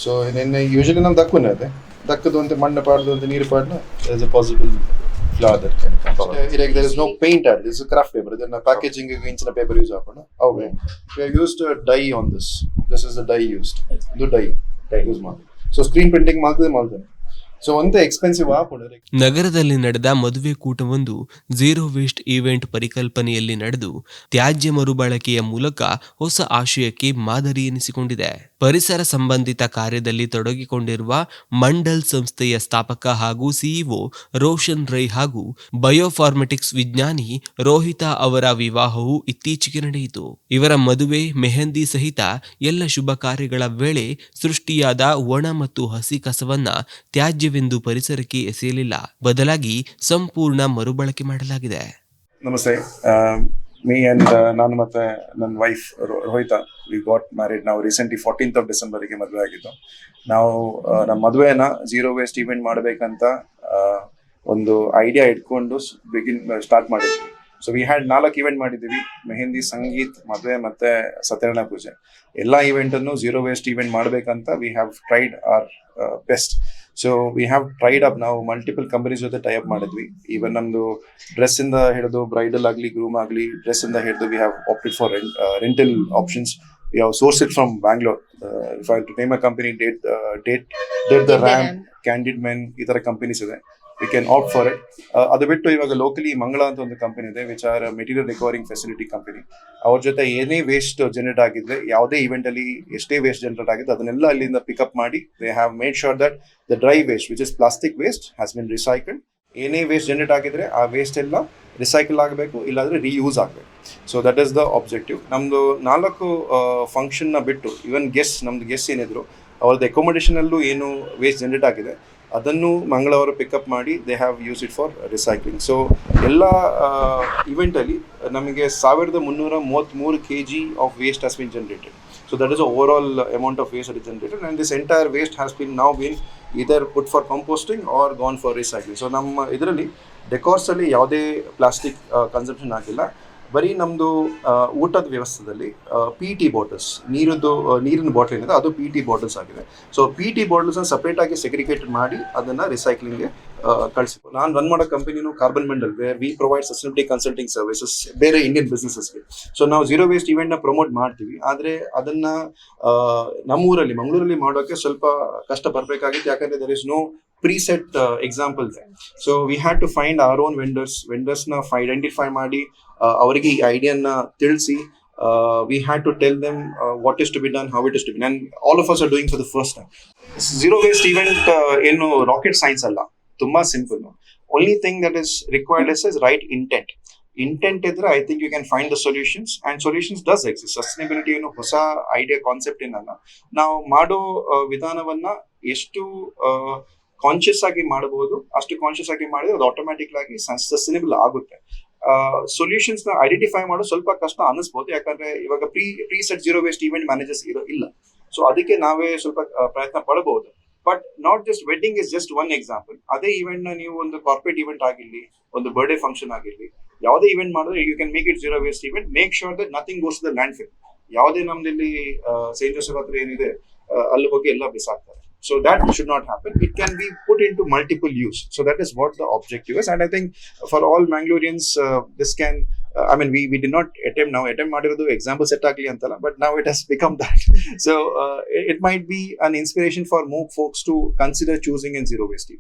So ನಿನ್ನೆ usually ನಾವು ದಕ್ಕುನೇ ಅದೇ ದಕ್ಕದು ಅಂತ ಮಣ್ಣು ಪಾಡ್ದು ಅಂತ ನೀರು ಪಾಡ್ನ is a possible flow that can come. Here there is no paint at this is craft paper. ಇದನ್ನ ಪ್ಯಾಕೇಜಿಂಗ್ ಇಂಚಿನ ಪೇಪರ್ ಯೂಸ್ ಹಾಕೋಣ. Okay, we have used dye on this. This is the dye used. ಇದು dye use ಮಾಡಿ. So screen printing ಮಾಡ್ತೇನೆ. So ಒಂತ expensive ಆಪುಂಡು. ನಗರದಲ್ಲಿ ನಡೆದ ಮದುವೆ ಕೂಟವೊಂದು ಝೀರೋ ವೇಸ್ಟ್ ಈವೆಂಟ್ ಪರಿಕಲ್ಪನೆಯಲ್ಲಿ ನಡೆದು ತ್ಯಾಜ್ಯ ಮರುಬಳಕೆಯ ಮೂಲಕ ಹೊಸ ಆಶಯಕ್ಕೆ ಮಾದರಿ ಎನಿಸಿಕೊಂಡಿದೆ. ಪರಿಸರ ಸಂಬಂಧಿತ ಕಾರ್ಯದಲ್ಲಿ ತೊಡಗಿಕೊಂಡಿರುವ ಮಂಡಲ್ ಸಂಸ್ಥೆಯ ಸ್ಥಾಪಕ ಹಾಗೂ ಸಿಇಒ ರೋಷನ್ ರೈ ಹಾಗೂ ಬಯೋಫಾರ್ಮೆಟಿಕ್ಸ್ ವಿಜ್ಞಾನಿ ರೋಹಿತಾ ಅವರ ವಿವಾಹವು ಇತ್ತೀಚೆಗೆ ನಡೆಯಿತು. ಇವರ ಮದುವೆ ಮೆಹಂದಿ ಸಹಿತ ಎಲ್ಲ ಶುಭ ಕಾರ್ಯಗಳ ವೇಳೆ ಸೃಷ್ಟಿಯಾದ ಒಣ ಮತ್ತು ಹಸಿ ಕಸವನ್ನ ತ್ಯಾಜ್ಯವೆಂದು ಪರಿಸರಕ್ಕೆ ಎಸೆಯಲಿಲ್ಲ, ಬದಲಾಗಿ ಸಂಪೂರ್ಣ ಮರುಬಳಕೆ ಮಾಡಲಾಗಿದೆ. ನಮಸ್ತೆ. Me and ನಾನು ಮತ್ತೆ ನನ್ನ ವೈಫ್ ರೋಹಿತಾ ವಿ ಗಾಟ್ ಮ್ಯಾರಿಡ್. ನಾವು ರೀಸೆಂಟ್ಲಿ 14th of December ಗೆ ಮದುವೆ ಆಗಿದ್ದು. ನಾವು ನಮ್ಮ ಮದುವೆನ ಝೀರೋ ವೇಸ್ಟ್ ಈವೆಂಟ್ ಮಾಡಬೇಕಂತ ಒಂದು ಐಡಿಯಾ ಇಟ್ಕೊಂಡು ಸ್ಟಾರ್ಟ್ ಮಾಡಿದ್ವಿ. ಸೊ ವಿ ಹ್ಯಾಡ್ 4 ಈವೆಂಟ್ ಮಾಡಿದ್ದೀವಿ: ಮೆಹಂದಿ, ಸಂಗೀತ್, ಮದುವೆ ಮತ್ತೆ ಸತ್ಯನಾರಾಯಣ ಪೂಜೆ. ಎಲ್ಲ ಈವೆಂಟನ್ನು ಝೀರೋ ವೇಸ್ಟ್ ಈವೆಂಟ್ ಮಾಡಬೇಕಂತ we have tried our best. So we have tried up. ನಾವು ಮಲ್ಟಿಪಲ್ ಕಂಪನೀಸ್ ಜೊತೆ ಟೈ ಅಪ್ ಮಾಡಿದ್ವಿ. ಈವನ್ ನಮ್ದು ಡ್ರೆಸ್ ಇಂದ ಹಿಡಿದು ಬ್ರೈಡಲ್ ಆಗಲಿ ಗ್ರೂಮ್ ಆಗಲಿ ಡ್ರೆಸ್ ಇಂದ ಹಿಡಿದು we have opted for rental options. We have source it from Bangalore. If I to name a company, date the ram, candid men, ಈ ತರ ಕಂಪನೀಸ್ ಇದೆ. We can opt for it. ಅದು ಬಿಟ್ಟು ಇವಾಗ ಲೋಕಲಿ ಮಂಗಳ ಅಂತ ಒಂದು ಕಂಪನಿ ಇದೆ, which are material recovering facility company. ಅವ್ರ ಜೊತೆ ಏನೇ ವೇಸ್ಟ್ ಜನರೇಟ್ ಆಗಿದ್ರೆ, ಯಾವುದೇ ಇವೆಂಟ್ ಅಲ್ಲಿ ಎಷ್ಟೇ ವೇಸ್ಟ್ ಜನರೇಟ್ ಆಗಿದ್ರೆ ಅದನ್ನೆಲ್ಲ ಅಲ್ಲಿಂದ ಪಿಕಪ್ ಮಾಡಿ they have made sure that the dry waste which is plastic waste has been recycled. ಏನೇ ವೇಸ್ಟ್ ಜನರೇಟ್ ಆಗಿದ್ರೆ ಆ ವೇಸ್ಟ್ ಎಲ್ಲ ರಿಸೈಕಲ್ ಆಗಬೇಕು, ಇಲ್ಲಾಂದ್ರೆ ರೀಯೂಸ್ ಆಗಬೇಕು. So that is the objective. ನಮ್ದು 4 ಫಂಕ್ಷನ್ನ ಬಿಟ್ಟು ಇವನ್ ನಮ್ದು ಗೆಸ್ಟ್ ಏನಿದ್ರು ಅವ್ರದ್ದು ಅಕೊಮಡೇಷನ್ ಅಲ್ಲೂ ಏನು ವೇಸ್ಟ್ ಜನರೇಟ್ ಆಗಿದೆ ಅದನ್ನು ಮಂಗಳವಾರ ಪಿಕಪ್ ಮಾಡಿ they have use it for recycling. So ಎಲ್ಲ ಇವೆಂಟಲ್ಲಿ ನಮಗೆ 1333 kg of waste has been generated. So that is overall amount of waste is generated and this entire waste has been now been either put for composting or gone for recycling. So ನಮ್ಮ ಇದರಲ್ಲಿ ಡೆಕಾರ್ಸಲ್ಲಿ ಯಾವುದೇ plastic consumption ಆಗಿಲ್ಲ. ಬರೀ ನಮ್ಮದು ಊಟದ ವ್ಯವಸ್ಥೆಯಲ್ಲಿ PET bottles, ನೀರಿನ bottle ಏನಿದೆ ಅದು PET ಬಾಟಲ್ಸ್ ಆಗಿದೆ. ಸೊ PET ಬಾಟಲ್ಸ್ನ ಸಪ್ರೇಟಾಗಿ ಸೆಗ್ರಿಗೇಟೆಡ್ ಮಾಡಿ ಅದನ್ನು ರಿಸೈಕ್ಲಿಂಗ್ಗೆ ಕಳಿಸಿ. ನಾನು ರನ್ ಮಾಡೋ ಕಂಪನಿನೂ carbon Mandal, where we provide sustainability consulting services ಬೇರೆ ಇಂಡಿಯನ್ ಬಿಸ್ನೆಸಸ್ಗೆ. ಸೊ ನಾವು ಝೀರೋ ವೇಸ್ಟ್ ಇವೆಂಟ್ನ ಪ್ರಮೋಟ್ ಮಾಡ್ತೀವಿ, ಆದರೆ ಅದನ್ನು ನಮ್ಮೂರಲ್ಲಿ ಮಂಗಳೂರಲ್ಲಿ ಮಾಡೋಕ್ಕೆ ಸ್ವಲ್ಪ ಕಷ್ಟ ಬರಬೇಕಾಗಿತ್ತು. ಯಾಕಂದರೆ there is no preset examples. So we had to find our own ವೆಂಡರ್ಸ್ನ ಐಡೆಂಟಿಫೈ ಮಾಡಿ ಅವರಿಗೆ ಈ ಐಡಿಯಾನ ತಿಳಿಸಿ we had to tell them what is to be done, how it is to be done, and all of us are doing for the first time. Zero waste event ಏನು rocket science ಅಲ್ಲ, ತುಂಬಾ simple. Only thing that is required is right intent ಇದ್ರೆ I think you can find the solutions, and solutions does exist. Sustainability ಏನು ಹೊಸ idea concept ಏನಲ್ಲ. ನಾವು ಮಾಡೋ ವಿಧಾನವನ್ನ ಎಷ್ಟು ಕಾನ್ಶಿಯಸ್ ಆಗಿ ಮಾಡಬಹುದು ಅಷ್ಟು ಕಾನ್ಶಿಯಸ್ ಆಗಿ ಮಾಡಿದ್ರೆ ಅದು ಆಟೋಮ್ಯಾಟಿಕ್ ಆಗಿ ಸಸ್ಟೈನಬಲ್ ಆಗುತ್ತೆ. ಸೊಲ್ಯೂಷನ್ಸ್ ನ ಐಡೆಂಟಿಫೈ ಮಾಡೋದು ಸ್ವಲ್ಪ ಕಷ್ಟ ಅನಿಸ್ಬೋದು, ಯಾಕಂದ್ರೆ ಇವಾಗ preset zero waste event managers ಇಲ್ಲ. ಸೊ ಅದಕ್ಕೆ ನಾವೇ ಸ್ವಲ್ಪ ಪ್ರಯತ್ನ ಪಡಬಹುದು. But not just wedding is just one example. ಅದೇ ಇವೆಂಟ್ ನ ನೀವು ಒಂದು ಕಾರ್ಪೊರೇಟ್ ಇವೆಂಟ್ ಆಗಿರ್ಲಿ, ಒಂದು ಬರ್ಡೇ ಫಂಕ್ಷನ್ ಆಗಿರ್ಲಿ, ಯಾವುದೇ ಇವೆಂಟ್ ಮಾಡಿದ್ರೆ you can make it zero waste event. Make sure that nothing goes to the landfill. ಯಾವುದೇ ನಮ್ದಲ್ಲಿ ಸೇಂಟ್ ಜೋಸೆಫ್ ಹತ್ರ ಏನಿದೆ ಅಲ್ಲಿ ಹೋಗಿ ಎಲ್ಲ ಬಿಸಾಕ್ತಾರೆ. So that should not happen. It can be put into multiple use. So that is what the objective is. And I think for all Mangaloreans, this can, we did not attempt ಮಾಡಿರೋದು example set ಆಗಲಿ ಅಂತಲ್ಲ, but now it has become that. So it might be an inspiration for more folks to consider choosing in zero waste.